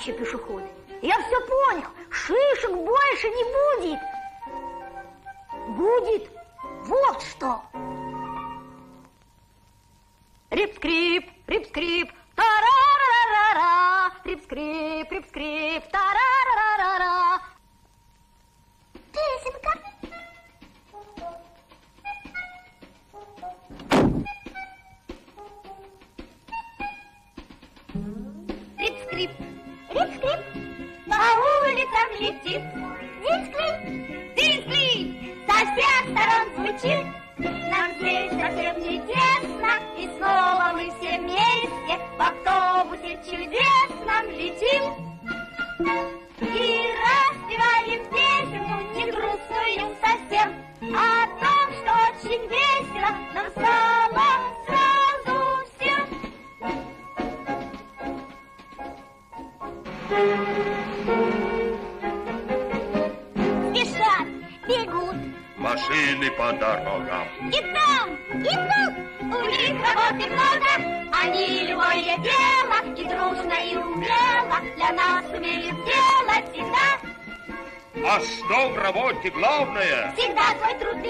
товарищи пешеходы, я все понял. Шишек больше не будет. Будет вот что. Рип-скрип, рип-скрип, та-ра-ра-ра-ра. Рип-скрип, рип-скрип, та-ра-ра-ра-ра. Песенка. Рип-скрип, рип-скрип, по улицам летит. Динь-склип, Динь-склип, со всех сторон звучит. Нам здесь совсем не тесно, и снова мы все вместе в автобусе чудесном летим. И распеваем песенку, не грустную совсем, о том, что очень весело нам стало сразу всем. Спешат, бегут машины по дорогам. и там, и тут. У них работы много, они любое дело и дружно, и умело для нас умеют делать всегда. А что в работе главное? Всегда свой труд